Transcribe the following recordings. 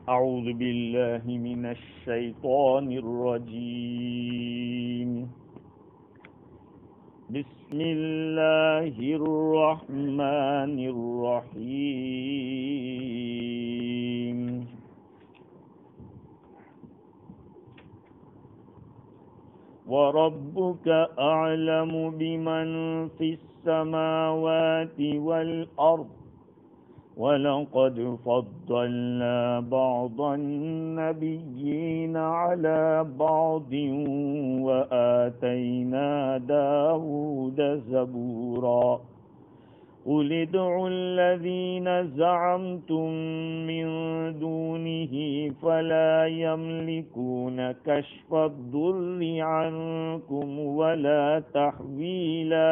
أعوذ بالله من الشيطان الرجيم بسم الله الرحمن الرحيم وربك أعلم بمن في السماوات والأرض وَلَقَدْ فَضَّلْنَا بَعْضَ النَّبِيِّينَ عَلَى بَعْضٍ وَآتَيْنَا دَاوُودَ زَبُورًا قُلِ ادْعُوا الَّذِينَ زَعَمْتُم مِّن دُونِهِ فَلَا يَمْلِكُونَ كَشْفَ الضُّرِّ عَنكُمْ وَلَا تَحْوِيلًا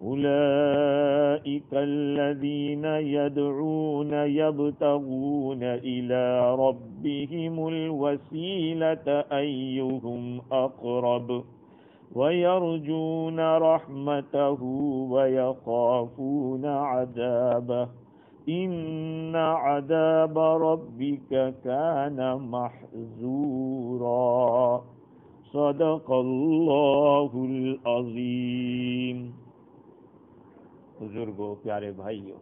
أولئك الذين يدعون يبتغون إلى ربهم الوسيلة أيهم أقرب ويرجون رحمته ويخافون عذابه إن عذاب ربك كان محذورا صدق الله العظيم۔ بزرگوں، پیارے بھائیوں،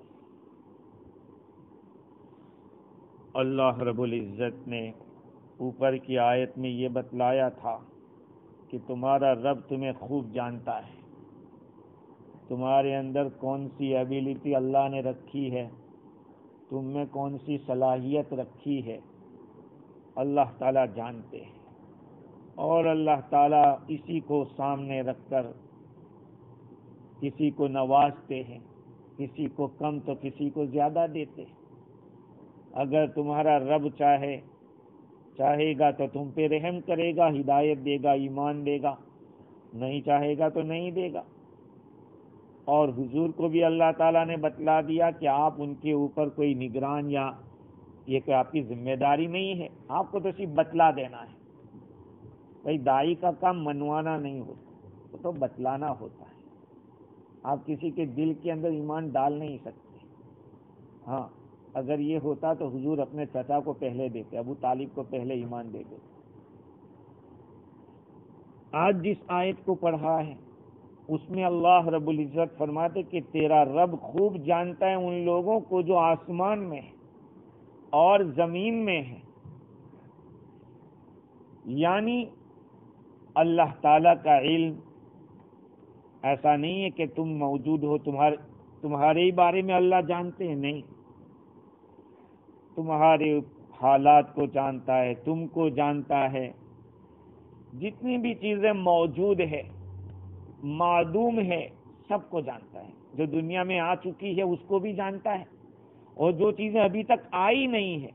اللہ رب العزت نے اوپر کی آیت میں یہ بتلایا تھا کہ تمہارا رب تمہیں خوب جانتا ہے، تمہارے اندر کون سی ایبیلٹی اللہ نے رکھی ہے، تم میں کون سی صلاحیت رکھی ہے، اللہ تعالیٰ جانتے ہیں، اور اللہ تعالیٰ اسی کو سامنے رکھ کر کسی کو نوازتے ہیں، کسی کو کم تو کسی کو زیادہ دیتے ہیں۔ اگر تمہارا رب چاہے گا تو تم پہ رحم کرے گا، ہدایت دے گا، ایمان دے گا، نہیں چاہے گا تو نہیں دے گا۔ اور حضور کو بھی اللہ تعالیٰ نے بتلا دیا کہ آپ ان کے اوپر کوئی نگران یا یہ کہ آپ کی ذمہ داری نہیں ہے، آپ کو تو صرف بتلا دینا ہے۔ بھائی داعی کا کام منوانا نہیں ہوتا، وہ تو بتلانا ہوتا ہے۔ آپ کسی کے دل کے اندر ایمان ڈال نہیں سکتے۔ ہاں، اگر یہ ہوتا تو حضور اپنے چچا کو پہلے دیتے، ابو طالب کو پہلے ایمان دے دیتے۔ آج جس آیت کو پڑھا ہے اس میں اللہ رب العزت فرماتے کہ تیرا رب خوب جانتا ہے ان لوگوں کو جو آسمان میں ہے اور زمین میں ہے، یعنی اللہ تعالیٰ کا علم ایسا نہیں ہے کہ تم موجود ہو تمہارے ہی بارے میں اللہ جانتے ہیں، نہیں، تمہارے حالات کو جانتا ہے، تم کو جانتا ہے، جتنی بھی چیزیں موجود ہے، معدوم ہے، سب کو جانتا ہے۔ جو دنیا میں آ چکی ہے اس کو بھی جانتا ہے، اور جو چیزیں ابھی تک آئی نہیں ہے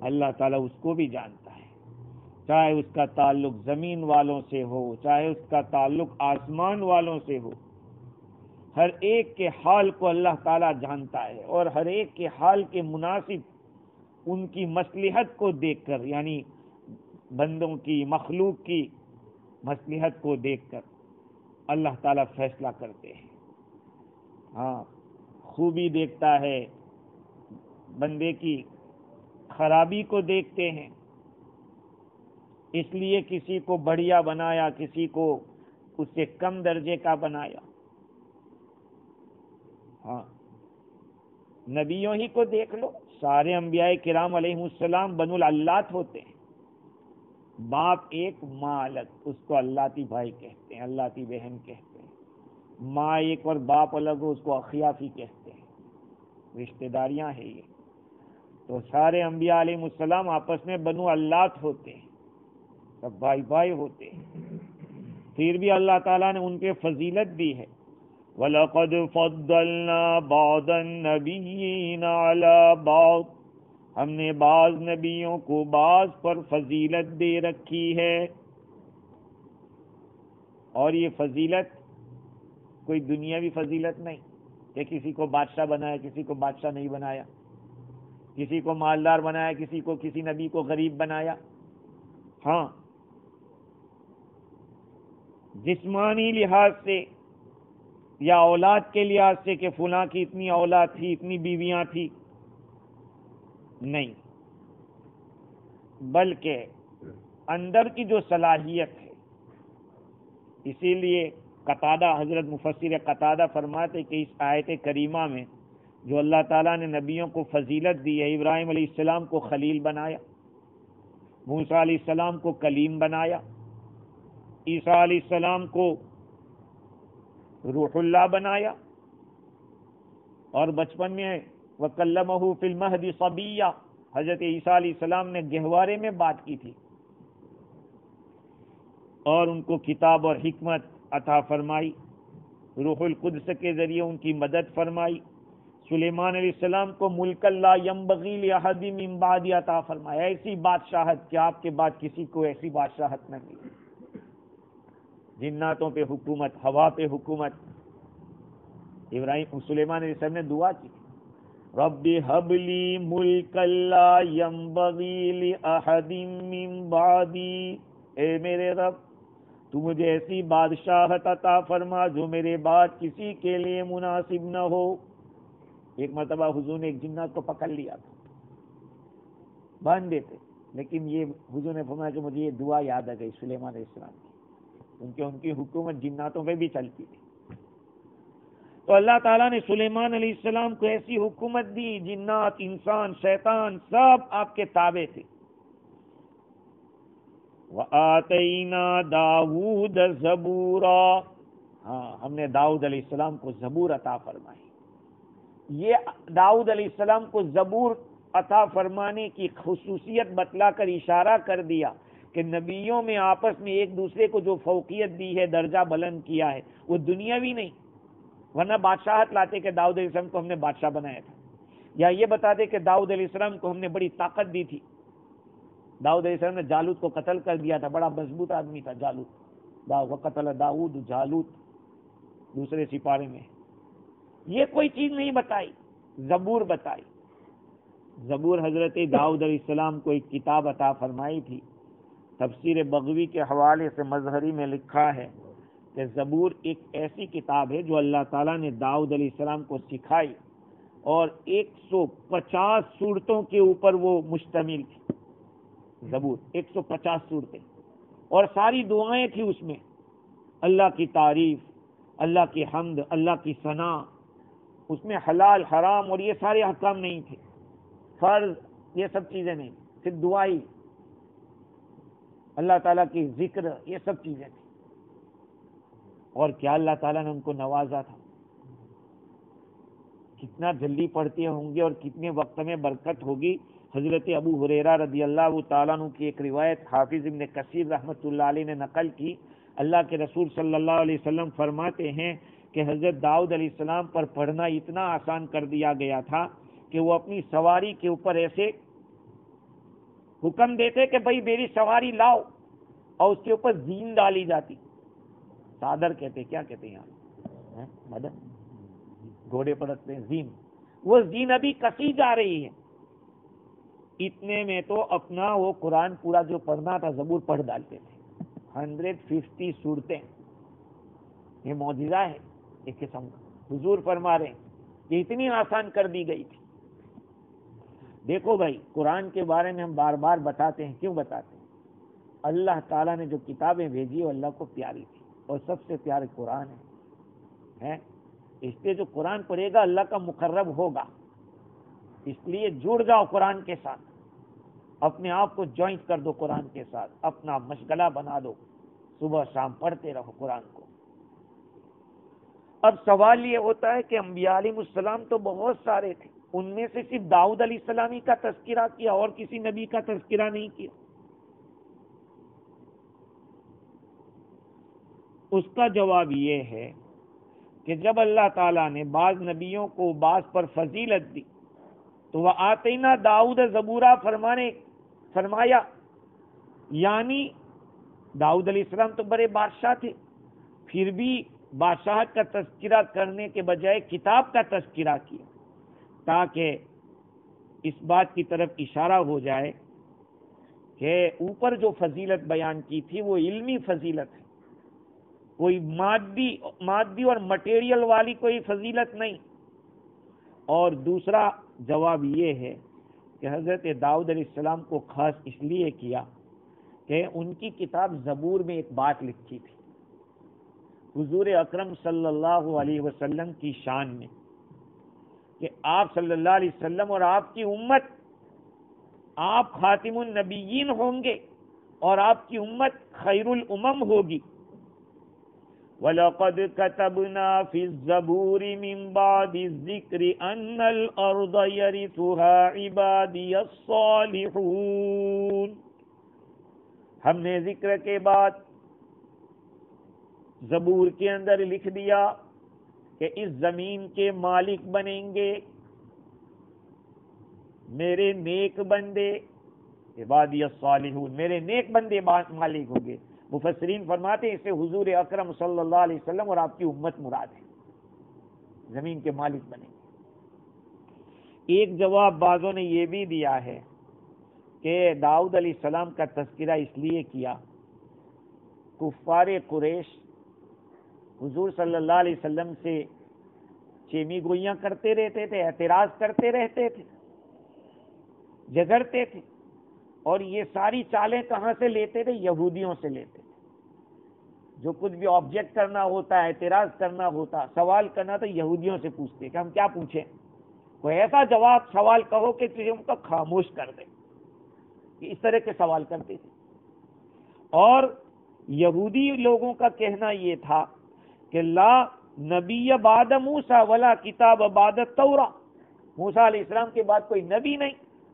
اللہ تعالیٰ اس کو بھی جانتا ہے، چاہے اس کا تعلق زمین والوں سے ہو، چاہے اس کا تعلق آسمان والوں سے ہو، ہر ایک کے حال کو اللہ تعالیٰ جانتا ہے، اور ہر ایک کے حال کے مناسب ان کی مصلحت کو دیکھ کر، یعنی بندوں کی، مخلوق کی مصلحت کو دیکھ کر اللہ تعالیٰ فیصلہ کرتے ہیں۔ ہاں، خوبی دیکھتا ہے، بندے کی خرابی کو دیکھتے ہیں، اس لیے کسی کو بڑھیا بنایا، کسی کو اس سے کم درجے کا بنایا۔ ہاں، نبیوں ہی کو دیکھ لو، سارے انبیاء کرام علیہ السلام بنو العلات ہوتے ہیں، باپ ایک ماں الگ، اس کو اللہتی بھائی کہتے ہیں، اللہتی بہن کہتے ہیں۔ ماں ایک اور باپ الگ ہو اس کو اخیافی کہتے ہیں، رشتہ داریاں ہیں یہ۔ تو سارے انبیاء علیہ السلام آپس میں بنو اللات ہوتے ہیں، سب بھائی بھائی ہوتے ہیں۔ پھر بھی اللہ تعالیٰ نے ان کے فضیلت دی ہے، وَلَقَدْ فَضَّلْنَا بَعْضَ النَّبِيِّينَ عَلَى بَعْضٍ، ہم نے بعض نبیوں کو بعض پر فضیلت دے رکھی ہے۔ اور یہ فضیلت کوئی دنیاوی فضیلت نہیں کہ کسی کو بادشاہ بنایا، کسی کو بادشاہ نہیں بنایا، کسی کو مالدار بنایا، کسی نبی کو غریب بنایا۔ ہاں، جسمانی لحاظ سے یا اولاد کے لحاظ سے کہ فلاں کی اتنی اولاد تھی، اتنی بیویاں تھی، نہیں، بلکہ اندر کی جو صلاحیت ہے. اسی لیے قتادہ، حضرت مفسر قتادہ فرماتے کہ اس آیت کریمہ میں جو اللہ تعالیٰ نے نبیوں کو فضیلت دی ہے، ابراہیم علیہ السلام کو خلیل بنایا، موسیٰ علیہ السلام کو کلیم بنایا، عیسیٰ علیہ السلام کو روح اللہ بنایا، اور بچپن میں وَكَلَّمَهُ فِي الْمَهْدِ صَبِيًّا، حضرت عیسیٰ علیہ السلام نے گہوارے میں بات کی تھی، اور ان کو کتاب اور حکمت عطا فرمائی، روح القدس کے ذریعے ان کی مدد فرمائی. سلیمان علیہ السلام کو ملک لا ينبغی لأحد من بعدی عطا فرمایا، ایسی بادشاہت کہ آپ کے بعد کسی کو ایسی بادشاہت نہ ملی. جناتوں پہ حکومت، ہوا پہ حکومت. سلیمان علیہ السلام نے دعا کی، رب ہب لی ملک لا ينبغی لأحد من بعدی، اے میرے رب تو مجھے ایسی بادشاہت عطا فرما جو میرے بعد کسی کے لیے مناسب نہ ہو. ایک مرتبہ حضور نے ایک جنات کو پکڑ لیا تھا، باندھ دیتے، لیکن یہ حضور نے فرمایا کہ مجھے یہ دعا یاد آ گئی سلیمان علیہ السلام کی، ان کی حکومت جناتوں پہ بھی چلتی تھی. تو اللہ تعالیٰ نے سلیمان علیہ السلام کو ایسی حکومت دی، جنات، انسان، شیطان سب آپ کے تابع تھے. وَآتَيْنَا دَاوُودَ زَبُورًا، ہاں ہم نے داؤد علیہ السلام کو زبور عطا فرمائی. یہ داؤد علیہ السلام کو زبور عطا فرمانے کی خصوصیت بتلا کر اشارہ کر دیا کہ نبیوں میں آپس میں ایک دوسرے کو جو فوقیت دی ہے، درجہ بلند کیا ہے، وہ دنیاوی نہیں، ورنہ بادشاہت لاتے کہ داؤد علیہ السلام کو ہم نے بادشاہ بنایا تھا، یا یہ بتاتے کہ داؤد علیہ السلام کو ہم نے بڑی طاقت دی تھی. داؤد علیہ السلام نے جالوت کو قتل کر دیا تھا، بڑا مضبوط آدمی تھا جالوت. وقتل داؤد جالوت دوسرے سپارے میں. یہ کوئی چیز نہیں بتائی، زبور بتائی. زبور حضرت داؤد علیہ السلام کو ایک کتاب عطا فرمائی تھی. تفسیر بغوی کے حوالے سے مظہری میں لکھا ہے کہ زبور ایک ایسی کتاب ہے جو اللہ تعالیٰ نے داؤد علیہ السلام کو سکھائی، اور 150 سورتوں کے اوپر وہ مشتمل تھی. زبور 150 صورتیں، اور ساری دعائیں تھی اس میں، اللہ کی تعریف، اللہ کی حمد، اللہ کی ثنا. اس میں حلال حرام اور یہ سارے احکام نہیں تھے، فرض یہ سب چیزیں نہیں، صرف دعائی، اللہ تعالیٰ کی ذکر، یہ سب چیزیں تھیں. اور کیا اللہ تعالیٰ نے ان کو نوازا تھا، کتنا جلدی پڑھتے ہوں گے اور کتنے وقت میں برکت ہوگی. حضرت ابو ہریرہ رضی اللہ تعالیٰ عنہ کی ایک روایت حافظ ابن کثیر رحمۃ اللہ علیہ نے نقل کی. اللہ کے رسول صلی اللہ علیہ وسلم فرماتے ہیں کہ حضرت داؤد علیہ السلام پر پڑھنا اتنا آسان کر دیا گیا تھا کہ وہ اپنی سواری کے اوپر ایسے حکم دیتے کہ بھائی میری سواری لاؤ، اور اس کے اوپر زین ڈالی جاتی. صادر کہتے، کیا کہتے ہیں یہاں مدد، گھوڑے پر رکھتے ہیں زین. وہ زین ابھی کسی جا رہی ہے. اتنے میں تو اپنا وہ قرآن پورا جو پڑھنا تھا زبور پڑھ ڈالتے تھے. 150 صورتیں. یہ معجزہ ہے ایک قسم کا. حضور فرما رہے ہیں کہ اتنی آسان کر دی گئی تھی. دیکھو بھائی، قرآن کے بارے میں ہم بار بار بتاتے ہیں، کیوں بتاتے ہیں؟ اللہ تعالیٰ نے جو کتابیں بھیجی وہ اللہ کو پیاری تھی، اور سب سے پیارے قرآن ہے. اس لیے جو قرآن پڑھے گا اللہ کا مقرب ہوگا. اس لیے جڑ جاؤ قرآن کے ساتھ، اپنے آپ کو جوائنٹ کر دو قرآن کے ساتھ، اپنا مشغلہ بنا دو، صبح شام پڑھتے رہو قرآن کو. اب سوال یہ ہوتا ہے کہ انبیاء علیہ السلام تو بہت سارے تھے، ان میں سے صرف داؤد علیہ السلامی کا تذکرہ کیا اور کسی نبی کا تذکرہ نہیں کیا. اس کا جواب یہ ہے کہ جب اللہ تعالیٰ نے بعض نبیوں کو بعض پر فضیلت دی تو وہ آتینا داؤد زبورا فرمایا، یعنی داؤد علیہ السلام تو بڑے بادشاہ تھے، پھر بھی بادشاہت کا تذکرہ کرنے کے بجائے کتاب کا تذکرہ کیا، تاکہ اس بات کی طرف اشارہ ہو جائے کہ اوپر جو فضیلت بیان کی تھی وہ علمی فضیلت ہے، کوئی مادی اور مٹیریل والی کوئی فضیلت نہیں. اور دوسرا جواب یہ ہے کہ حضرت داؤد علیہ السلام کو خاص اس لیے کیا کہ ان کی کتاب زبور میں ایک بات لکھی تھی حضور اکرم صلی اللہ علیہ وسلم کی شان میں، کہ آپ صلی اللہ علیہ وسلم اور آپ کی امت، آپ خاتم النبیین ہوں گے اور آپ کی امت خیر الامم ہوگی۔ وَلَقَدْ كَتَبْنَا فِي الزَّبُورِ مِن بَعْدِ الذِّكْرِ أَنَّ الْأَرْضَ يَرِثُهَا عِبَادِيَ الصَّالِحُونَ، ہم نے ذکر کے بعد زبور کے اندر لکھ دیا کہ اس زمین کے مالک بنیں گے میرے نیک بندے، عبادی الصالحون، میرے نیک بندے مالک ہوں گے۔ مفسرین فرماتے ہیں اسے حضور اکرم صلی اللہ علیہ وسلم اور آپ کی امت مراد ہے، زمین کے مالک بنیں گے۔ ایک جواب بعضوں نے یہ بھی دیا ہے کہ داؤد علیہ السلام کا تذکرہ اس لیے کیا، کفار قریش حضور صلی اللہ علیہ وسلم سے چیمی گوئیاں کرتے رہتے تھے، اعتراض کرتے رہتے تھے، جھگڑتے تھے، اور یہ ساری چالیں کہاں سے لیتے تھے؟ یہودیوں سے لیتے تھے۔ جو کچھ بھی آبجیکٹ کرنا ہوتا ہے، اعتراض کرنا ہوتا، سوال کرنا، تو یہودیوں سے پوچھتے کہ ہم کیا پوچھیں، کوئی ایسا جواب سوال کہو کہ تجھے ان کو خاموش کر دے، اس طرح کے سوال کرتے تھے۔ اور یہودی لوگوں کا کہنا یہ تھا کہ لا نبی بعد موسیٰ ولا کتاب بعد التوراۃ، موسیٰ علیہ السلام کے بعد کوئی نبی نہیں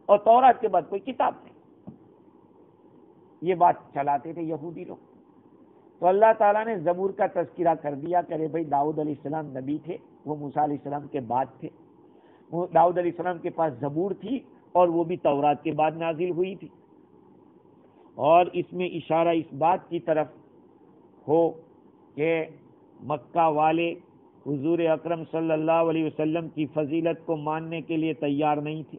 اور تورات کے بعد کوئی کتاب نہیں، یہ بات چلاتے تھے یہودی لوگ۔ تو اللہ تعالیٰ نے زبور کا تذکرہ کر دیا کہ بھائی داؤد علیہ السلام نبی تھے، وہ موسیٰ علیہ السلام کے بعد تھے، داؤد علیہ السلام کے پاس زبور تھی اور وہ بھی تورات کے بعد نازل ہوئی تھی۔ اور اس میں اشارہ اس بات کی طرف ہو کہ مکہ والے حضور اکرم صلی اللہ علیہ وسلم کی فضیلت کو ماننے کے لیے تیار نہیں تھے۔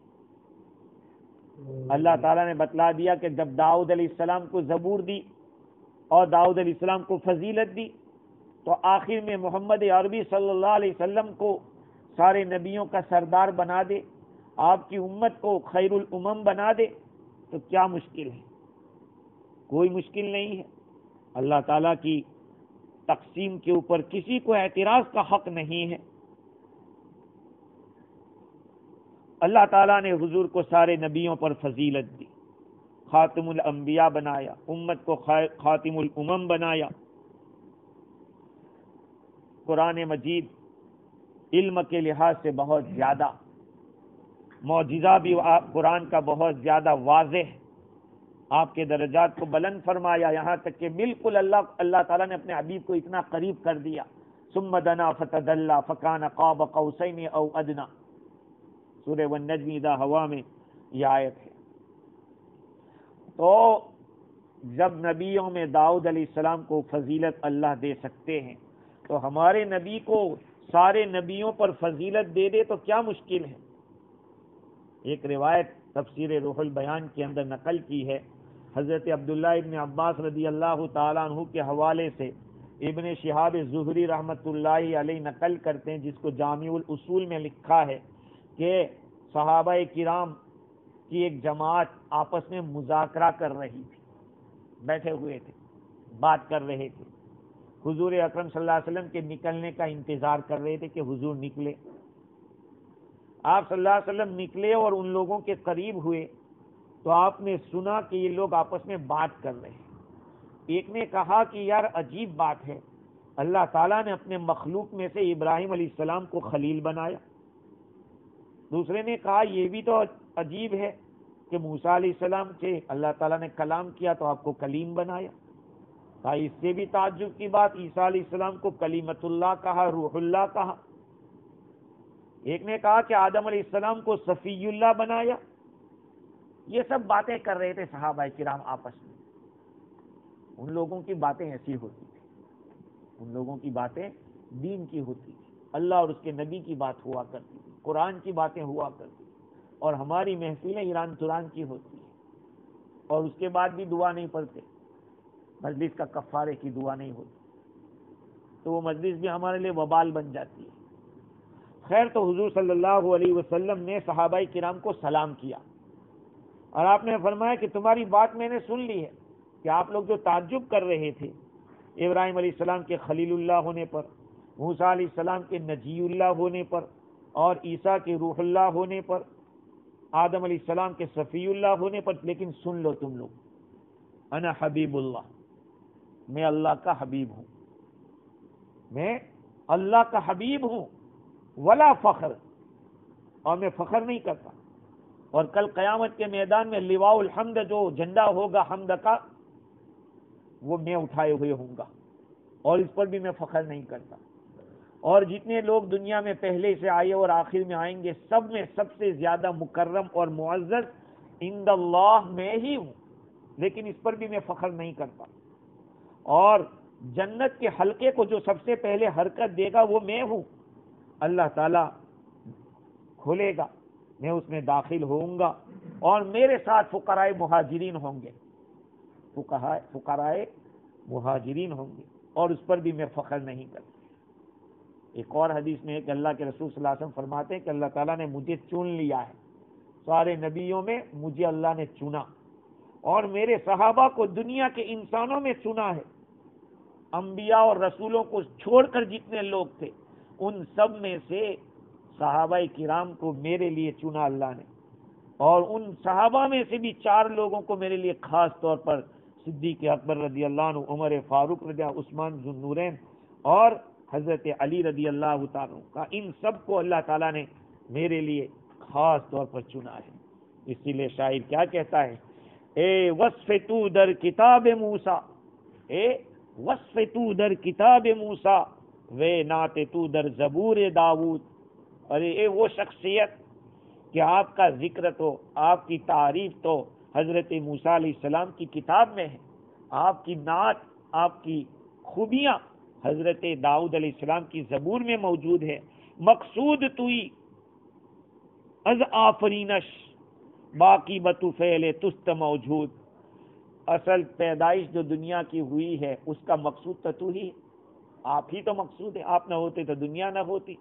اللہ تعالیٰ نے بتلا دیا کہ جب داؤد علیہ السلام کو زبور دی اور داؤد علیہ السلام کو فضیلت دی، تو آخر میں محمد عربی صلی اللہ علیہ وسلم کو سارے نبیوں کا سردار بنا دے، آپ کی امت کو خیر الامم بنا دے، تو کیا مشکل ہے؟ کوئی مشکل نہیں ہے۔ اللہ تعالیٰ کی تقسیم کے اوپر کسی کو اعتراض کا حق نہیں ہے۔ اللہ تعالیٰ نے حضور کو سارے نبیوں پر فضیلت دی، خاتم الانبیاء بنایا، امت کو خاتم الامم بنایا۔ قرآن مجید علم کے لحاظ سے بہت زیادہ، معجزہ بھی قرآن کا بہت زیادہ واضح، آپ کے درجات کو بلند فرمایا، یہاں تک کہ بالکل اللہ تعالیٰ نے اپنے حبیب کو اتنا قریب کر دیا۔ ثم دنا فتدلی فکان قاب قوسین او ادنا، سورہ والنجم اذا ہوا میں یہ آیت ہے۔ تو جب نبیوں میں داؤد علیہ السلام کو فضیلت اللہ دے سکتے ہیں، تو ہمارے نبی کو سارے نبیوں پر فضیلت دے دے تو کیا مشکل ہے؟ ایک روایت تفسیر روح البیان کے اندر نقل کی ہے، حضرت عبداللہ ابن عباس رضی اللہ تعالیٰ عنہ کے حوالے سے ابن شہاب زہری رحمۃ اللہ علیہ نقل کرتے ہیں، جس کو جامع الاصول میں لکھا ہے کہ صحابہ کرام کی ایک جماعت آپس میں مذاکرہ کر رہی تھی، بیٹھے ہوئے تھے، بات کر رہے تھے، حضور اکرم صلی اللہ علیہ وسلم کے نکلنے کا انتظار کر رہے تھے کہ حضور نکلے۔ آپ صلی اللہ علیہ وسلم نکلے اور ان لوگوں کے قریب ہوئے تو آپ نے سنا کہ یہ لوگ آپس میں بات کر رہے ہیں۔ ایک نے کہا کہ یار عجیب بات ہے، اللہ تعالیٰ نے اپنے مخلوق میں سے ابراہیم علیہ السلام کو خلیل بنایا۔ دوسرے نے کہا یہ بھی تو عجیب ہے کہ موسیٰ علیہ السلام سے اللہ تعالیٰ نے کلام کیا تو آپ کو کلیم بنایا۔ کہا اس سے بھی تعجب کی بات، عیسیٰ علیہ السلام کو کلیمت اللہ کہا، روح اللہ کہا۔ ایک نے کہا کہ آدم علیہ السلام کو صفی اللہ بنایا۔ یہ سب باتیں کر رہے تھے صحابہ کرام آپس میں۔ ان لوگوں کی باتیں ایسی ہوتی تھی، ان لوگوں کی باتیں دین کی ہوتی تھی، اللہ اور اس کے نبی کی بات ہوا کرتی تھی، قرآن کی باتیں ہوا کرتی تھی، اور ہماری محفلیں ایران تران کی ہوتی ہیں، اور اس کے بعد بھی دعا نہیں پڑھتے، مجلس کا کفارے کی دعا نہیں ہوتی، تو وہ مجلس بھی ہمارے لیے وبال بن جاتی ہے۔ خیر، تو حضور صلی اللہ علیہ وسلم نے صحابہ کرام کو سلام کیا اور آپ نے فرمایا کہ تمہاری بات میں نے سن لی ہے کہ آپ لوگ جو تعجب کر رہے تھے ابراہیم علیہ السلام کے خلیل اللہ ہونے پر، موسیٰ علیہ السلام کے نجی اللہ ہونے پر، اور عیسیٰ کے روح اللہ ہونے پر، آدم علیہ السلام کے صفی اللہ ہونے پر، لیکن سن لو تم لوگ، انا حبیب اللہ، میں اللہ کا حبیب ہوں، میں اللہ کا حبیب ہوں، ولا فخر، اور میں فخر نہیں کرتا، اور کل قیامت کے میدان میں لواء الحمد، جو جھنڈا ہوگا حمد کا، وہ میں اٹھائے ہوئے ہوں گا، اور اس پر بھی میں فخر نہیں کرتا، اور جتنے لوگ دنیا میں پہلے سے آئے اور آخر میں آئیں گے، سب میں سب سے زیادہ مکرم اور معزز عند اللہ میں ہی ہوں، لیکن اس پر بھی میں فخر نہیں کرتا، اور جنت کے حلقے کو جو سب سے پہلے حرکت دے گا وہ میں ہوں، اللہ تعالی کھولے گا، میں اس میں داخل ہوں گا، اور میرے ساتھ فقراء مہاجرین ہوں گے، فقراء مہاجرین ہوں گے، اور اس پر بھی میں فخر نہیں کرتا۔ ایک اور حدیث میں ہے کہ اللہ کے رسول صلی اللہ علیہ وسلم فرماتے ہیں کہ اللہ تعالیٰ نے مجھے چن لیا ہے، سارے نبیوں میں مجھے اللہ نے چنا، اور میرے صحابہ کو دنیا کے انسانوں میں چنا ہے، انبیاء اور رسولوں کو چھوڑ کر جتنے لوگ تھے ان سب میں سے صحابہ کرام کو میرے لیے چنا اللہ نے، اور ان صحابہ میں سے بھی 4 لوگوں کو میرے لیے خاص طور پر صدیق اکبر رضی اللہ عنہ، عمر فاروق رضی اللہ عنہ، عثمان ذو النورین اور حضرت علی رضی اللہ تعالیٰ کا، ان سب کو اللہ تعالیٰ نے میرے لیے خاص طور پر چنا ہے۔ اسی لیے شاعر کیا کہتا ہے، اے وصف تو در کتاب موسیٰ، اے وصف تو در کتاب موسیٰ، وے نعت تو در زبور داود، ارے اے وہ شخصیت کہ آپ کا ذکر تو، آپ کی تعریف تو حضرت موسیٰ علیہ السلام کی کتاب میں ہے، آپ کی نعت، آپ کی خوبیاں حضرت داؤد علیہ السلام کی زبور میں موجود ہے، مقصود توئی از آفرینش، باقی بتو فعل تست موجود، اصل پیدائش جو دنیا کی ہوئی ہے اس کا مقصود تو ہی، آپ ہی تو مقصود ہے، آپ نہ ہوتے تو دنیا نہ ہوتی،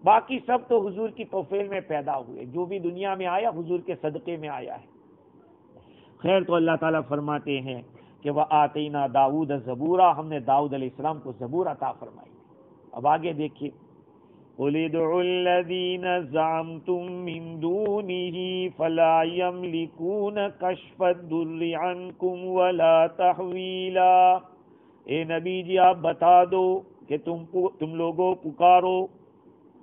باقی سب تو حضور کی توفیل میں پیدا ہوئے، جو بھی دنیا میں آیا حضور کے صدقے میں آیا ہے۔ خیر، تو اللہ تعالیٰ فرماتے ہیں کہ وَآتَيْنَا دَاوُودَ زَبُورًا، ہم نے داؤد علیہ السلام کو زبور عطا فرمائی۔ اب آگے دیکھیے، قُلِ ادْعُوا الَّذِينَ زَعَمْتُم مِّن دُونِهِ فَلَا يَمْلِكُونَ كَشْفَ الضُّرِّ عَنكُمْ وَلَا تَحْوِيلًا، اے نبی جی آپ بتا دو کہ تم لوگوں پکارو،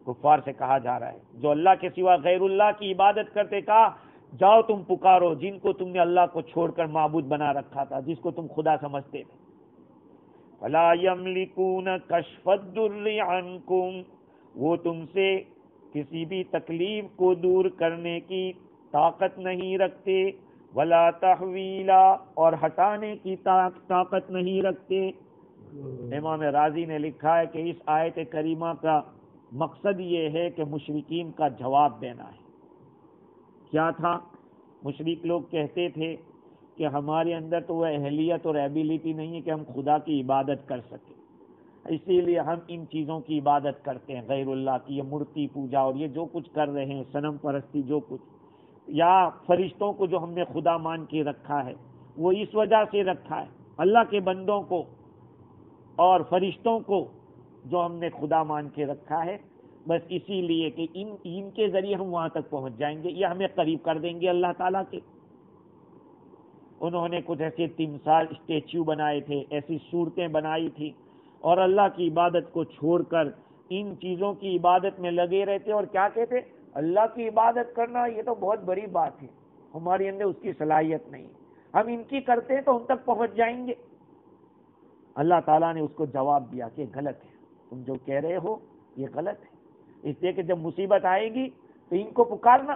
کفار سے کہا جا رہا ہے جو اللہ کے سوا غیر اللہ کی عبادت کرتے، کہا جاؤ تم پکارو جن کو تم نے اللہ کو چھوڑ کر معبود بنا رکھا تھا، جس کو تم خدا سمجھتے تھے۔ فَلَا يَمْلِكُونَ كَشْفَ الضُّرِّ عَنْكُمْ، وہ تم سے کسی بھی تکلیف کو دور کرنے کی طاقت نہیں رکھتے، وَلَا تَحْوِيلًا، اور ہٹانے کی طاقت نہیں رکھتے۔ امام رازی نے لکھا ہے کہ اس آیت کریمہ کا مقصد یہ ہے کہ مشرکین کا جواب دینا ہے۔ کیا تھا؟ مشرک لوگ کہتے تھے کہ ہمارے اندر تو وہ اہلیت اور ایبیلٹی نہیں ہے کہ ہم خدا کی عبادت کر سکیں، اسی لیے ہم ان چیزوں کی عبادت کرتے ہیں، غیر اللہ کی، یہ مورتی پوجا اور یہ جو کچھ کر رہے ہیں، صنم پرستی جو کچھ، یا فرشتوں کو جو ہم نے خدا مان کے رکھا ہے، وہ اس وجہ سے رکھا ہے، اللہ کے بندوں کو اور فرشتوں کو جو ہم نے خدا مان کے رکھا ہے، بس اسی لیے کہ ان کے ذریعے ہم وہاں تک پہنچ جائیں گے، یہ ہمیں قریب کر دیں گے اللہ تعالیٰ کے۔ انہوں نے کچھ ایسے تمثال اسٹیچو بنائے تھے، ایسی صورتیں بنائی تھی، اور اللہ کی عبادت کو چھوڑ کر ان چیزوں کی عبادت میں لگے رہتے، اور کیا کہتے، اللہ کی عبادت کرنا یہ تو بہت بڑی بات ہے، ہمارے اندر اس کی صلاحیت نہیں، ہم ان کی کرتے ہیں تو ان تک پہنچ جائیں گے۔ اللہ تعالیٰ نے اس کو جواب دیا کہ غلط ہے، تم جو کہہ رہے ہو یہ غلط ہے، اس لیے کہ جب مصیبت آئے گی تو ان کو پکارنا،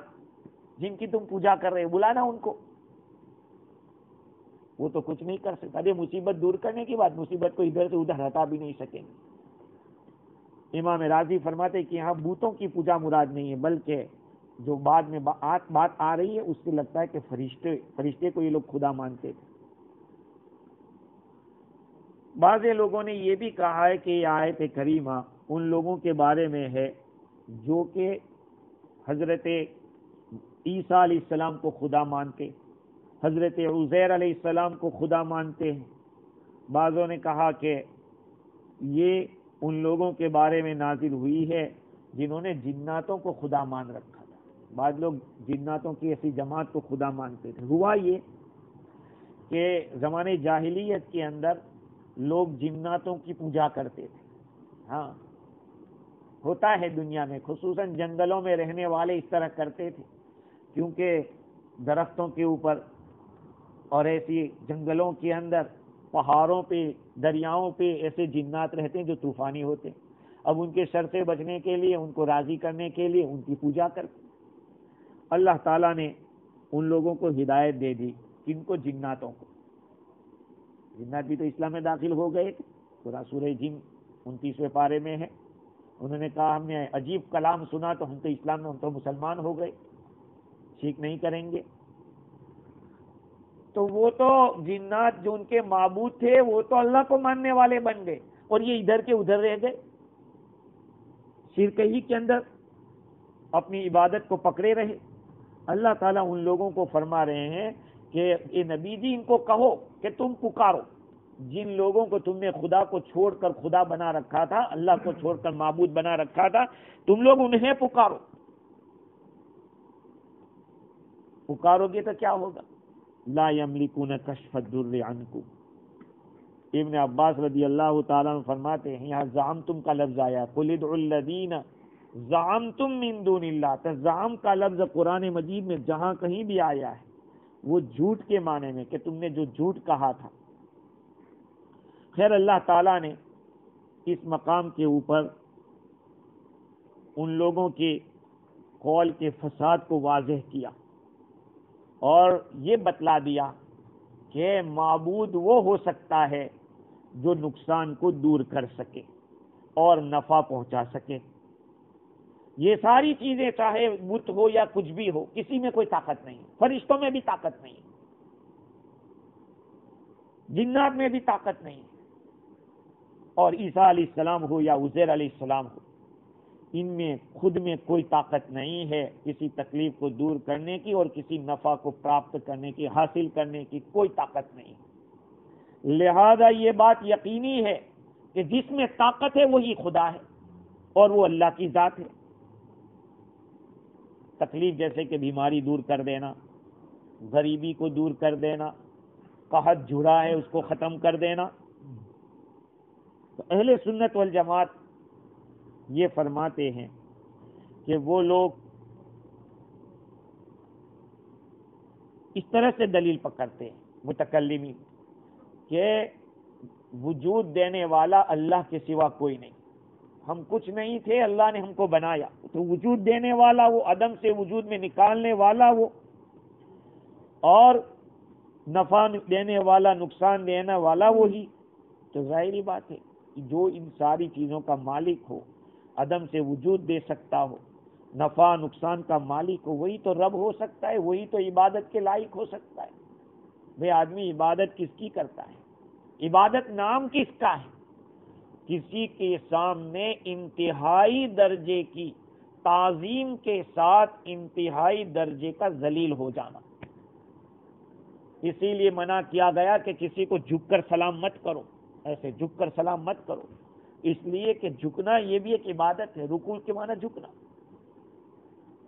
جن کی تم پوجا کر رہے ہو، بلانا ان کو، وہ تو کچھ نہیں کر سکتا۔ ارے مصیبت دور کرنے کی بات، مصیبت کو ادھر سے ادھر ہٹا بھی نہیں سکیں گے۔ امام راضی فرماتے کہ یہاں بتوں کی پوجا مراد نہیں ہے، بلکہ جو بعد میں بات آ رہی ہے اس سے لگتا ہے کہ فرشتے کو یہ لوگ خدا مانتے تھے۔ بعض لوگوں نے یہ بھی کہا ہے کہ یہ آیت کریمہ ان لوگوں کے بارے میں ہے جو کہ حضرت عیسیٰ علیہ السلام کو خدا مانتے، حضرت عزیر علیہ السلام کو خدا مانتے ہیں۔ بعضوں نے کہا کہ یہ ان لوگوں کے بارے میں نازل ہوئی ہے جنہوں نے جناتوں کو خدا مان رکھا تھا۔ بعض لوگ جناتوں کی ایسی جماعت کو خدا مانتے تھے۔ ہوا یہ کہ زمانے جاہلیت کے اندر لوگ جناتوں کی پوجا کرتے تھے۔ ہاں، ہوتا ہے دنیا میں، خصوصاً جنگلوں میں رہنے والے اس طرح کرتے تھے، کیونکہ درختوں کے اوپر اور ایسی جنگلوں کے اندر، پہاڑوں پہ، دریاؤں پہ ایسے جنات رہتے ہیں جو طوفانی ہوتے ہیں۔ اب ان کے شر سے بچنے کے لیے، ان کو راضی کرنے کے لیے ان کی پوجا کرتے۔ اللہ تعالیٰ نے ان لوگوں کو ہدایت دے دی، کن کو؟ جناتوں کو۔ جنات بھی تو اسلام میں داخل ہو گئے تھے۔ سورہ جن 29ویں پارے میں ہے، انہوں نے کہا ہم نے عجیب کلام سنا تو ہم تو اسلام میں، ہم تو مسلمان ہو گئے، ٹھیک نہیں کریں گے۔ تو وہ تو جنات جو ان کے معبود تھے وہ تو اللہ کو ماننے والے بن گئے، اور یہ ادھر کے ادھر رہ گئے، شرک ہی کے اندر اپنی عبادت کو پکڑے رہے۔ اللہ تعالیٰ ان لوگوں کو فرما رہے ہیں کہ اے نبی جی، ان کو کہو کہ تم پکارو جن لوگوں کو تم نے خدا کو چھوڑ کر خدا بنا رکھا تھا، اللہ کو چھوڑ کر معبود بنا رکھا تھا، تم لوگ انہیں پکارو۔ پکارو گے تو کیا ہوگا؟ لا یملکون کشف الضر عنکم۔ ابن عباس رضی اللہ تعالیٰ عنہ فرماتے ہیں، یہاں زعمتم کا لفظ آیا، قل ادعوا الذین زعمتم من دون اللہ۔ تو زعم کا لفظ قرآن مجید میں جہاں کہیں بھی آیا ہے وہ جھوٹ کے معنی میں، کہ تم نے جو جھوٹ کہا تھا۔ خیر، اللہ تعالیٰ نے اس مقام کے اوپر ان لوگوں کے قول کے فساد کو واضح کیا اور یہ بتلا دیا کہ معبود وہ ہو سکتا ہے جو نقصان کو دور کر سکے اور نفع پہنچا سکے۔ یہ ساری چیزیں، چاہے بت ہو یا کچھ بھی ہو، کسی میں کوئی طاقت نہیں، فرشتوں میں بھی طاقت نہیں، جنات میں بھی طاقت نہیں، اور عیسیٰ علیہ السلام ہو یا عزیر علیہ السلام ہو، ان میں خود میں کوئی طاقت نہیں ہے کسی تکلیف کو دور کرنے کی اور کسی نفع کو پراپت کرنے کی، حاصل کرنے کی کوئی طاقت نہیں۔ لہذا یہ بات یقینی ہے کہ جس میں طاقت ہے وہی خدا ہے اور وہ اللہ کی ذات ہے۔ تکلیف جیسے کہ بیماری دور کر دینا، غریبی کو دور کر دینا، قحط جھڑا ہے اس کو ختم کر دینا۔ تو اہل سنت والجماعت یہ فرماتے ہیں کہ وہ لوگ اس طرح سے دلیل پکڑتے ہیں متکلمین کہ وجود دینے والا اللہ کے سوا کوئی نہیں، ہم کچھ نہیں تھے، اللہ نے ہم کو بنایا، تو وجود دینے والا وہ، عدم سے وجود میں نکالنے والا وہ، اور نفع دینے والا، نقصان دینے والا وہی۔ تو ظاہری بات ہے جو ان ساری چیزوں کا مالک ہو، عدم سے وجود دے سکتا ہو، نفع نقصان کا مالک ہو، وہی تو رب ہو سکتا ہے، وہی تو عبادت کے لائق ہو سکتا ہے۔ بھئی آدمی عبادت کس کی کرتا ہے؟ عبادت نام کس کا ہے؟ کسی کے سامنے انتہائی درجے کی تعظیم کے ساتھ انتہائی درجے کا ذلیل ہو جانا۔ اسی لیے منع کیا گیا کہ کسی کو جھک کر سلام مت کرو، ایسے جھک کر سلام مت کرو، اس لیے کہ جھکنا یہ بھی ایک عبادت ہے، رکوع کے معنی جھکنا۔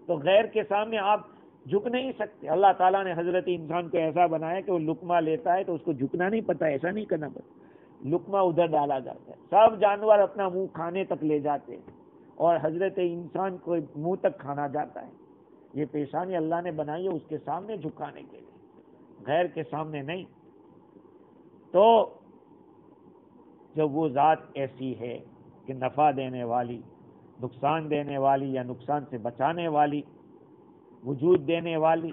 تو غیر کے سامنے آپ جھک نہیں سکتے۔ اللہ تعالیٰ نے حضرت انسان کو ایسا بنایا کہ وہ لقمہ لیتا ہے تو اس کو جھکنا نہیں پتا، ایسا نہیں کرنا پڑتا، لقمہ ادھر ڈالا جاتا ہے۔ سب جانور اپنا منہ کھانے تک لے جاتے ہیں اور حضرت انسان کو منہ تک کھانا جاتا ہے۔ یہ پیشانی اللہ نے بنائی ہے اس کے سامنے جھکانے کے لیے، غیر کے سامنے نہیں۔ تو جب وہ ذات ایسی ہے کہ نفع دینے والی، نقصان دینے والی یا نقصان سے بچانے والی، وجود دینے والی،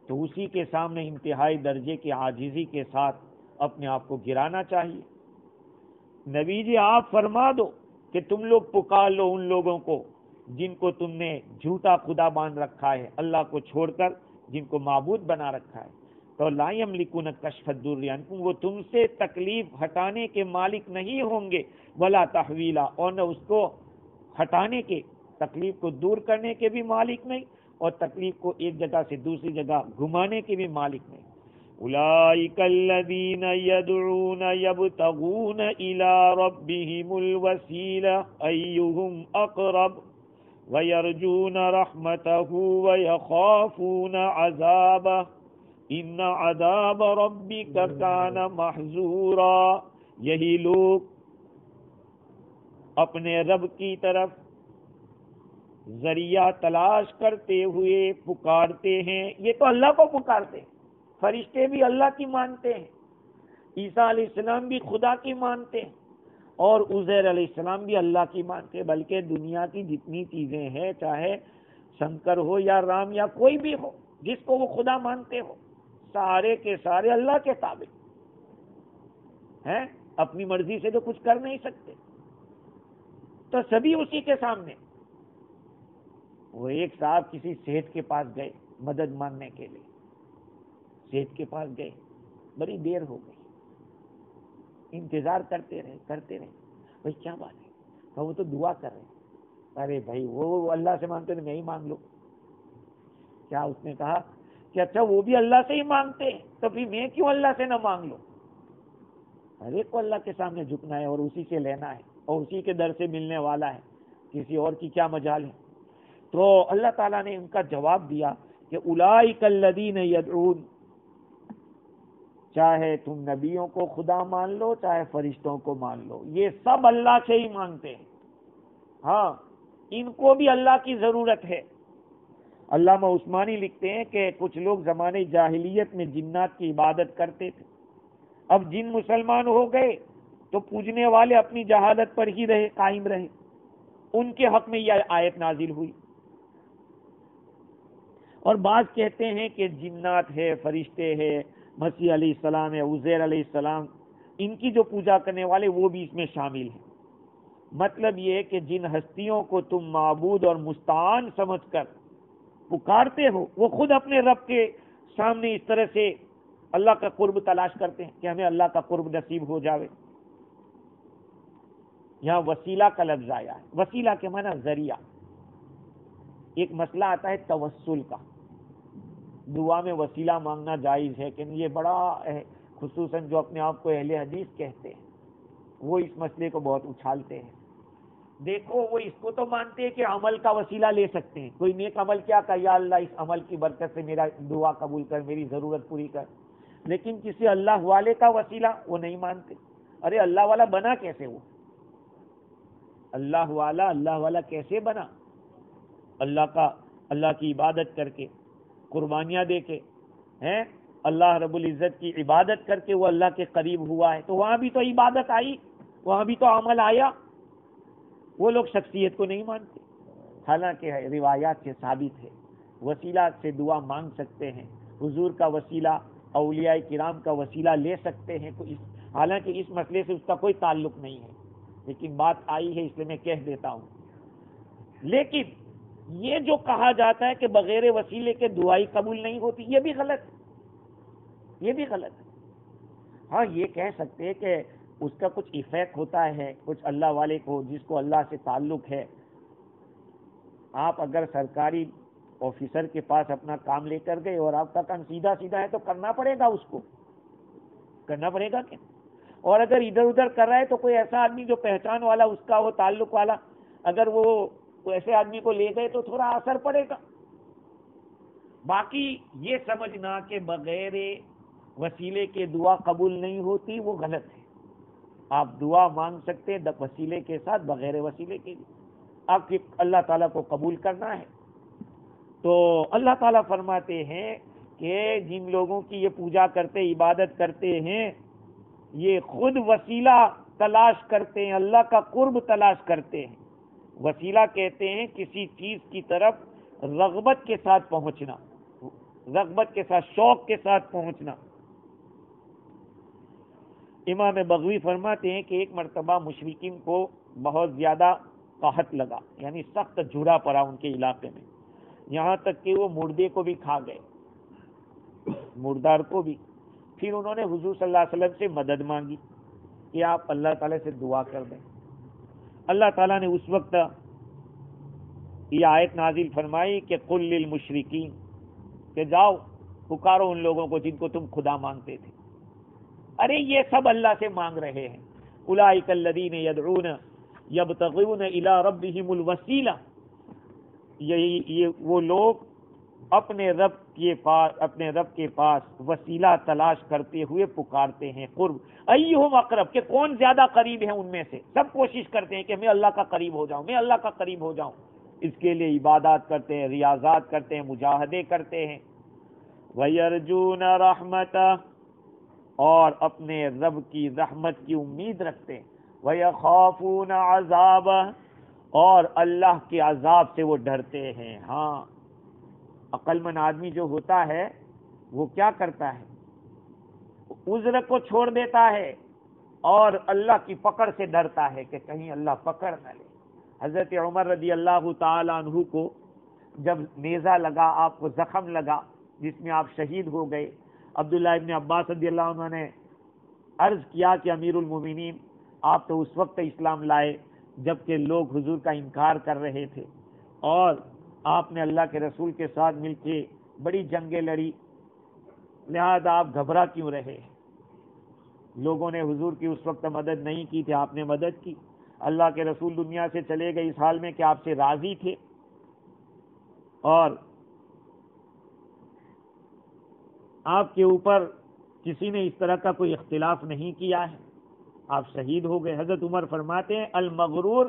تو اسی کے سامنے انتہائی درجے کی عاجزی کے ساتھ اپنے آپ کو گرانا چاہیے۔ نبی جی آپ فرما دو کہ تم لوگ پکار لو ان لوگوں کو جن کو تم نے جھوٹا خدا باندھ رکھا ہے، اللہ کو چھوڑ کر جن کو معبود بنا رکھا ہے، تو لا یملکون کشف الضر عنکم، وہ تم سے تکلیف ہٹانے کے مالک نہیں ہوں گے، ولا تحویلا، اور نہ اس کو ہٹانے کے، تکلیف کو دور کرنے کے بھی مالک نہیں، اور تکلیف کو ایک جگہ سے دوسری جگہ گھمانے کے بھی مالک نہیں. اولئک الذین یدعون یبتغون الی ربہم الوسیلہ ایہم اقرب وَيَرْجُونَ رَحْمَتَهُ وَيَخَافُونَ عَذَابَهُ إِنَّ عَذَابَ رَبِّكَ كَانَ مَحْذُورًا. یہی لوگ اپنے رب کی طرف ذریعہ تلاش کرتے ہوئے پکارتے ہیں. یہ تو اللہ کو پکارتے ہیں. فرشتے بھی اللہ کی مانتے ہیں, عیسیٰ علیہ السلام بھی خدا کی مانتے ہیں, اور عزیر علیہ السلام بھی اللہ کی مانتے ہیں. بلکہ دنیا کی جتنی چیزیں ہیں, چاہے شنکر ہو یا رام یا کوئی بھی ہو, جس کو وہ خدا مانتے ہو, سارے کے سارے اللہ کے تابع ہیں. اپنی مرضی سے تو کچھ کر نہیں سکتے. تو سبھی اسی کے سامنے. وہ ایک صاحب کسی سیٹھ کے پاس گئے مدد مانگنے کے لیے. سیٹھ کے پاس گئے, بڑی دیر ہو گئی, انتظار کرتے رہے. بھائی کیا بات ہے؟ کہ وہ تو دعا کر رہے. ارے بھائی وہ اللہ سے مانگتے تو میں ہی مانگ لو. کیا اس نے کہا کہ اچھا وہ بھی اللہ سے ہی مانگتے ہیں تو پھر میں کیوں اللہ سے نہ مانگ لوں؟ ہر ایک کو اللہ کے سامنے جھکنا ہے اور اسی سے لینا ہے اور اسی کے در سے ملنے والا ہے. کسی اور کی کیا مجال ہے؟ تو اللہ تعالیٰ نے ان کا جواب دیا کہ اولئک الذین یدعون, چاہے تم نبیوں کو خدا مان لو چاہے فرشتوں کو مان لو, یہ سب اللہ سے ہی مانگتے ہیں. ہاں, ان کو بھی اللہ کی ضرورت ہے. علامہ عثمانی لکھتے ہیں کہ کچھ لوگ زمانے جاہلیت میں جنات کی عبادت کرتے تھے. اب جن مسلمان ہو گئے تو پوجنے والے اپنی جہالت پر ہی قائم رہے. ان کے حق میں یہ آیت نازل ہوئی. اور بعض کہتے ہیں کہ جنات ہے, فرشتے ہے, مسیح علیہ السلام ہے, عزیر علیہ السلام, ان کی جو پوجا کرنے والے وہ بھی اس میں شامل ہیں. مطلب یہ ہے کہ جن ہستیوں کو تم معبود اور مستعان سمجھ کر پکارتے ہو وہ خود اپنے رب کے سامنے اس طرح سے اللہ کا قرب تلاش کرتے ہیں کہ ہمیں اللہ کا قرب نصیب ہو جاوے. یہاں وسیلہ کا لفظ آیا ہے. وسیلہ کے معنی ذریعہ. ایک مسئلہ آتا ہے توسل کا, دعا میں وسیلہ مانگنا جائز ہے کہ یہ بڑا خصوصاً جو اپنے آپ کو اہل حدیث کہتے ہیں وہ اس مسئلے کو بہت اچھالتے ہیں. دیکھو وہ اس کو تو مانتے ہیں کہ عمل کا وسیلہ لے سکتے ہیں. کوئی نیک عمل کیا کہ یا اللہ اس عمل کی برکت سے میرا دعا قبول کر, میری ضرورت پوری کر. لیکن کسی اللہ والے کا وسیلہ وہ نہیں مانتے. ارے اللہ والا بنا کیسے؟ وہ اللہ والا کیسے بنا؟ اللہ کی عبادت کر کے, قربانیاں دے کے, ہیں اللہ رب العزت کی عبادت کر کے وہ اللہ کے قریب ہوا ہے. تو وہاں بھی تو عبادت آئی, وہاں بھی تو عمل آیا. وہ لوگ شخصیت کو نہیں مانتے. حالانکہ روایات سے ثابت ہے وسیلہ سے دعا مانگ سکتے ہیں. حضور کا وسیلہ, اولیاء کرام کا وسیلہ لے سکتے ہیں. حالانکہ اس مسئلے سے اس کا کوئی تعلق نہیں ہے, لیکن بات آئی ہے اس لیے میں کہہ دیتا ہوں. لیکن یہ جو کہا جاتا ہے کہ بغیر وسیلے کے دعائی قبول نہیں ہوتی, یہ بھی غلط ہے. یہ بھی غلط ہے. ہاں یہ کہہ سکتے ہیں کہ اس کا کچھ ایفیکٹ ہوتا ہے کچھ اللہ والے کو جس کو اللہ سے تعلق ہے. آپ اگر سرکاری آفیسر کے پاس اپنا کام لے کر گئے اور آپ کا کام سیدھا ہے تو کرنا پڑے گا, اس کو کرنا پڑے گا کیا؟ اور اگر ادھر ادھر کر رہا ہے تو کوئی ایسا آدمی جو پہچان والا اس کا ہو, تعلق والا, اگر وہ ایسے آدمی کو لے گئے تو تھوڑا اثر پڑے گا. باقی یہ سمجھنا کہ بغیر وسیلے کے دعا قبول نہیں ہوتی وہ غلط ہے. آپ دعا مانگ سکتے وسیلے کے ساتھ, بغیر وسیلے کے بھی. آپ کی اللہ تعالیٰ کو قبول کرنا ہے تو اللہ تعالیٰ فرماتے ہیں کہ جن لوگوں کی یہ پوجا کرتے, عبادت کرتے ہیں, یہ خود وسیلہ تلاش کرتے ہیں, اللہ کا قرب تلاش کرتے ہیں. وسیلہ کہتے ہیں کسی چیز کی طرف رغبت کے ساتھ پہنچنا, رغبت کے ساتھ, شوق کے ساتھ پہنچنا. امام بغوی فرماتے ہیں کہ ایک مرتبہ مشرکین کو بہت زیادہ قحط لگا, یعنی سخت جھوڑا پڑا ان کے علاقے میں, یہاں تک کہ وہ مردے کو بھی کھا گئے, مردار کو بھی. پھر انہوں نے حضور صلی اللہ علیہ وسلم سے مدد مانگی کہ آپ اللہ تعالیٰ سے دعا کر دیں. اللہ تعالیٰ نے اس وقت یہ آیت نازل فرمائی کہ قل للمشرکین، کہ جاؤ پکارو ان لوگوں کو جن کو تم خدا مانگتے تھے، ارے یہ سب اللہ سے مانگ رہے ہیں، اولئک الذین یدعون یبتغون الی ربہم الوسیلہ، یہ وہ لوگ اپنے رب کے پاس وسیلہ تلاش کرتے ہوئے پکارتے ہیں، قرب ایہم اقرب، کہ کون زیادہ قریب ہے ان میں سے، سب کوشش کرتے ہیں کہ میں اللہ کا قریب ہو جاؤں، میں اللہ کا قریب ہو جاؤں، اس کے لیے عبادات کرتے ہیں، ریاضات کرتے ہیں، مجاہدے کرتے ہیں، وَيَرْجُونَ رَحْمَتَهُ، اور اپنے رب کی رحمت کی امید رکھتے ہیں، وَيَخَافُونَ عَذَابَهُ، اور اللہ کے عذاب سے وہ ڈرتے ہیں۔ ہاں، عقل مند آدمی جو ہوتا ہے وہ کیا کرتا ہے، عذر کو چھوڑ دیتا ہے اور اللہ کی پکڑ سے ڈرتا ہے کہ کہیں اللہ پکڑ نہ لے۔ حضرت عمر رضی اللہ تعالی عنہ کو جب نیزہ لگا، آپ کو زخم لگا جس میں آپ شہید ہو گئے، عبداللہ ابن عباس رضی اللہ عنہ نے عرض کیا کہ امیر المومنین، آپ تو اس وقت اسلام لائے جبکہ لوگ حضور کا انکار کر رہے تھے، اور آپ نے اللہ کے رسول کے ساتھ مل کے بڑی جنگیں لڑی، لہذا آپ گھبرا کیوں رہے؟ لوگوں نے حضور کی اس وقت مدد نہیں کی تھی، آپ نے مدد کی۔ اللہ کے رسول دنیا سے چلے گئے اس حال میں کہ آپ سے راضی تھے، اور آپ کے اوپر کسی نے اس طرح کا کوئی اختلاف نہیں کیا ہے، آپ شہید ہو گئے۔ حضرت عمر فرماتے ہیں المغرور،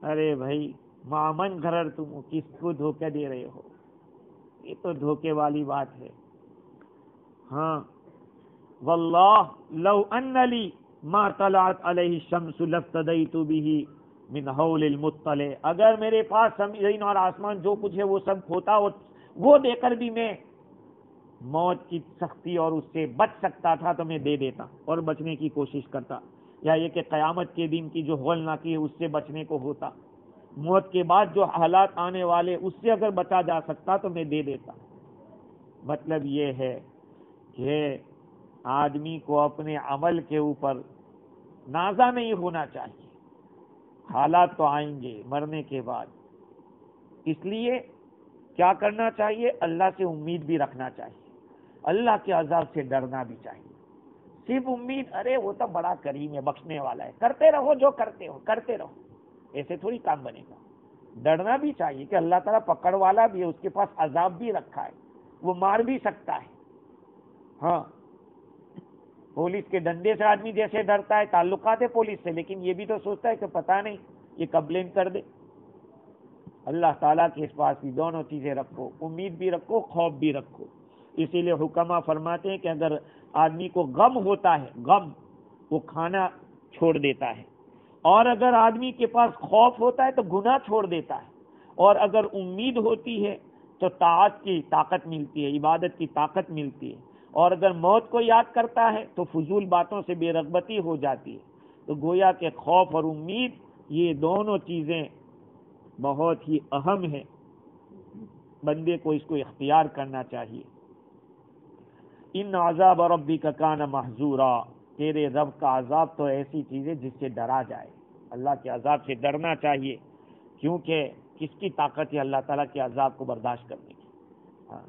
ارے بھائی مامن گھرر، تم کس کو دھوکہ دے رہے ہو، یہ تو دھوکے والی بات ہے۔ ہاں، واللہ لو ان لی ما طلعت علیہ الشمس لافتدیت به من حول المطلع، اگر میرے پاس زمین اور آسمان جو کچھ ہے وہ سب ہوتا، اور وہ دے کر بھی میں موت کی سختی اور اس سے بچ سکتا تھا تو میں دے دیتا اور بچنے کی کوشش کرتا، یا یہ کہ قیامت کے دن کی جو ہولناکی ہے اس سے بچنے کو ہوتا، موت کے بعد جو حالات آنے والے اس سے اگر بچا جا سکتا تو میں دے دیتا۔ مطلب یہ ہے کہ آدمی کو اپنے عمل کے اوپر نازا نہیں ہونا چاہیے، حالات تو آئیں گے مرنے کے بعد، اس لیے کیا کرنا چاہیے، اللہ سے امید بھی رکھنا چاہیے، اللہ کے عذاب سے ڈرنا بھی چاہیے۔ صرف امید، ارے وہ تو بڑا کریم ہے، بخشنے والا ہے، کرتے رہو جو کرتے ہو کرتے رہو، ایسے تھوڑی کام بنے گا۔ ڈرنا بھی چاہیے کہ اللہ تعالیٰ پکڑ والا بھی ہے، اس کے پاس عذاب بھی رکھا ہے، وہ مار بھی سکتا ہے۔ ہاں، پولیس کے ڈنڈے سے آدمی جیسے ڈرتا ہے، تعلقات ہے پولیس سے، لیکن یہ بھی تو سوچتا ہے کہ پتہ نہیں یہ کمپلین کر دے۔ اللہ تعالیٰ کے اس پاس بھی دونوں چیزیں رکھو، امید بھی رکھو، خوف بھی رکھو۔ اسی لیے حکماء فرماتے ہیں کہ اگر آدمی کو غم ہوتا ہے، غم، وہ کھانا چھوڑ دیتا ہے، اور اگر آدمی کے پاس خوف ہوتا ہے تو گناہ چھوڑ دیتا ہے، اور اگر امید ہوتی ہے تو طاعت کی طاقت ملتی ہے، عبادت کی طاقت ملتی ہے، اور اگر موت کو یاد کرتا ہے تو فضول باتوں سے بے رغبتی ہو جاتی ہے۔ تو گویا کہ خوف اور امید یہ دونوں چیزیں بہت ہی اہم ہیں، بندے کو اس کو اختیار کرنا چاہیے۔ ان عذاب ربک کان محذورا، تیرے رب کا عذاب تو ایسی چیز ہے جس سے ڈرا جائے، اللہ کے عذاب سے ڈرنا چاہیے، کیونکہ کس کی طاقت ہے اللہ تعالیٰ کے عذاب کو برداشت کرنے کی۔ ہاں،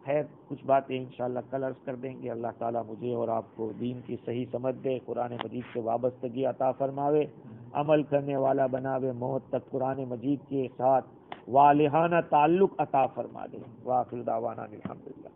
خیر کچھ باتیں انشاءاللہ کل عرض کر دیں گے۔ اللہ تعالیٰ مجھے اور آپ کو دین کی صحیح سمجھ دے، قرآن مجید سے وابستگی عطا فرماوے، عمل کرنے والا بناوے، موت تک قرآن مجید کے ساتھ والہانہ تعلق عطا فرما دے۔ وآخر دعوانا الحمدللہ۔